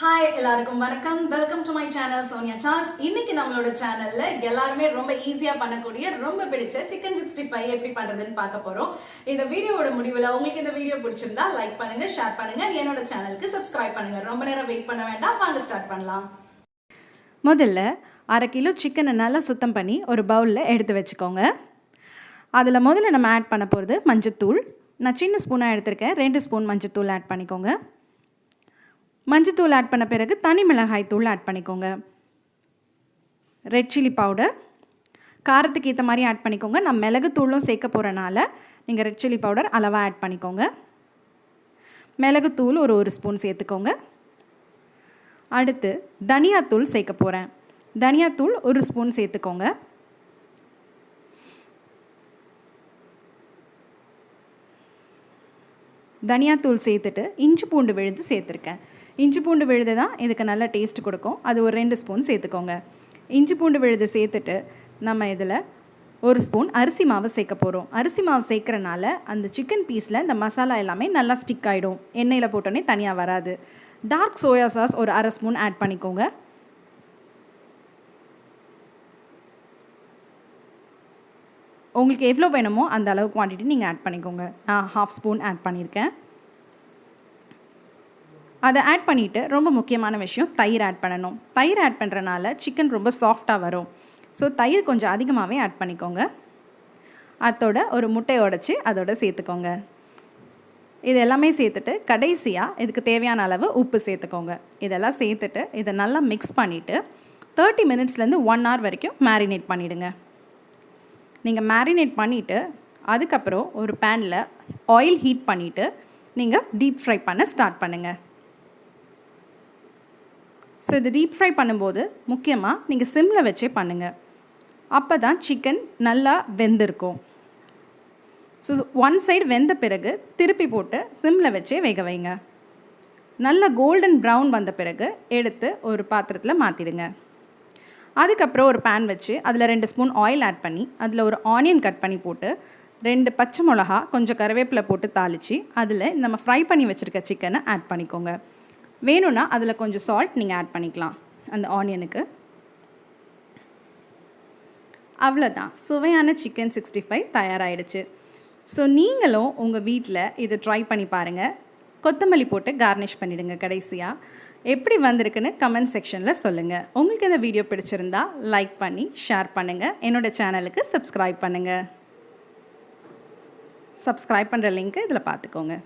Hi எல்லாருக்கும் வணக்கம். Welcome to my channel Soniacharles. இன்னைக்கு நம்மளோட சேனல்ல எல்லாருமே ரொம்ப ஈஸியா பண்ணக்கூடிய ரொம்ப பிடிச்ச chicken 65 எப்படி பண்றதுன்னு பார்க்க போறோம். இந்த வீடியோவோட முடிவுல உங்களுக்கு இந்த வீடியோ பிடிச்சிருந்தா லைக் பண்ணுங்க, ஷேர் பண்ணுங்க, என்னோட சேனலுக்கு சப்ஸ்கிரைப் பண்ணுங்க. ரொம்ப நேரம் வெயிட் பண்ண வேண்டாம், வாங்க ஸ்டார்ட் பண்ணலாம். முதல்ல 1/2 கிலோ சிக்கனை நல்லா சுத்தம் பண்ணி ஒரு பவுலில் எடுத்து வச்சுக்கோங்க. அதில் முதல்ல நம்ம ஆட் பண்ண போகிறது மஞ்சத்தூள். நான் சின்ன ஸ்பூனாக எடுத்திருக்கேன், 2 ஸ்பூன் மஞ்சத்தூள் ஆட் பண்ணிக்கோங்க. மஞ்சத்தூள் ஆட் பண்ண பிறகு தனி மிளகாய் தூள் ஆட் பண்ணிக்கோங்க. ரெட் சில்லி பவுடர் காரத்துக்கு ஏற்ற மாதிரி ஆட் பண்ணிக்கோங்க. நான் மிளகுத்தூளும் சேர்க்க போகிறனால நீங்கள் ரெட் சில்லி பவுடர் அளவாக ஆட் பண்ணிக்கோங்க. மிளகுத்தூள் ஒரு ஸ்பூன் சேர்த்துக்கோங்க. அடுத்து தனியாத்தூள் சேர்க்க போகிறேன். தனியாத்தூள் 1 ஸ்பூன் சேர்த்துக்கோங்க. தனியாத்தூள் சேர்த்துட்டு இஞ்சி பூண்டு விழுது சேர்த்துருக்கேன். இஞ்சி பூண்டு விழுது தான் இதுக்கு நல்ல டேஸ்ட் கொடுக்கும். அது ஒரு 2 ஸ்பூன் சேர்த்துக்கோங்க. இஞ்சி பூண்டு விழுது சேர்த்துட்டு நம்ம இதில் 1 ஸ்பூன் அரிசி மாவு சேர்க்க போகிறோம். அரிசி மாவு சேர்க்குறனால அந்த சிக்கன் பீஸில் இந்த மசாலா எல்லாமே நல்லா ஸ்டிக் ஆகிடும். எண்ணெயில் போட்டோன்னே தனியாக வராது. டார்க் சோயா சாஸ் ஒரு 1/2 ஸ்பூன் ஆட் பண்ணிக்கோங்க. உங்களுக்கு எவ்வளோ வேணுமோ அந்த அளவு குவான்டிட்டி நீங்கள் ஆட் பண்ணிக்கோங்க. நான் 1/2 ஸ்பூன் ஆட் பண்ணியிருக்கேன். அதை ஆட் பண்ணிவிட்டு ரொம்ப முக்கியமான விஷயம் தயிர் ஆட் பண்ணணும். தயிர் ஆட் பண்ணுறனால சிக்கன் ரொம்ப சாஃப்டாக வரும். ஸோ தயிர் கொஞ்சம் அதிகமாகவே ஆட் பண்ணிக்கோங்க. அதோட ஒரு முட்டையை உடைச்சி அதோட சேர்த்துக்கோங்க. இது எல்லாமே சேர்த்துட்டு கடைசியாக இதுக்கு தேவையான அளவு உப்பு சேர்த்துக்கோங்க. இதெல்லாம் சேர்த்துட்டு இதை நல்லா மிக்ஸ் பண்ணிவிட்டு 30 மினிட்ஸ்லேருந்து 1 hour வரைக்கும் மேரினேட் பண்ணிவிடுங்க. நீங்கள் மேரினேட் பண்ணிவிட்டு அதுக்கப்புறம் ஒரு பேனில் ஆயில் ஹீட் பண்ணிவிட்டு நீங்கள் டீப் ஃப்ரை பண்ண ஸ்டார்ட் பண்ணுங்கள். ஸோ இது டீப் ஃப்ரை பண்ணும்போது முக்கியமாக நீங்கள் சிம்மில் வச்சே பண்ணுங்கள். அப்போ தான் சிக்கன் நல்லா வெந்திருக்கும். ஸோ 1 சைடு வெந்த பிறகு திருப்பி போட்டு சிம்மில் வச்சே வேக வைங்க. நல்லா கோல்டன் ப்ரௌன் வந்த பிறகு எடுத்து ஒரு பாத்திரத்தில் மாற்றிடுங்க. அதுக்கப்புறம் ஒரு பேன் வச்சு அதில் 2 ஸ்பூன் ஆயில் ஆட் பண்ணி அதில் ஒரு ஆனியன் கட் பண்ணி போட்டு 2 பச்சை மிளகா கொஞ்சம் கருவேப்பிலை போட்டு தாளித்து அதில் நம்ம ஃப்ரை பண்ணி வச்சுருக்க சிக்கனை ஆட் பண்ணிக்கோங்க. வேணும்னா அதில் கொஞ்சம் சால்ட் நீங்கள் ஆட் பண்ணிக்கலாம் அந்த ஆனியனுக்கு. அவ்வளோதான், சுவையான சிக்கன் 65 தயாராகிடுச்சு. ஸோ நீங்களும் உங்கள் வீட்டில் இதை ட்ரை பண்ணி பாருங்கள். கொத்தமல்லி போட்டு கார்னிஷ் பண்ணிவிடுங்க. கடைசியாக எப்படி வந்திருக்குன்னு கமெண்ட் செக்ஷனில் சொல்லுங்கள். உங்களுக்கு இந்த வீடியோ பிடிச்சிருந்தா லைக் பண்ணி ஷேர் பண்ணுங்கள். என்னோடய சேனலுக்கு சப்ஸ்கிரைப் பண்ணுங்கள். சப்ஸ்கிரைப் பண்ணுற லிங்க்கு இதில் பார்த்துக்கோங்க.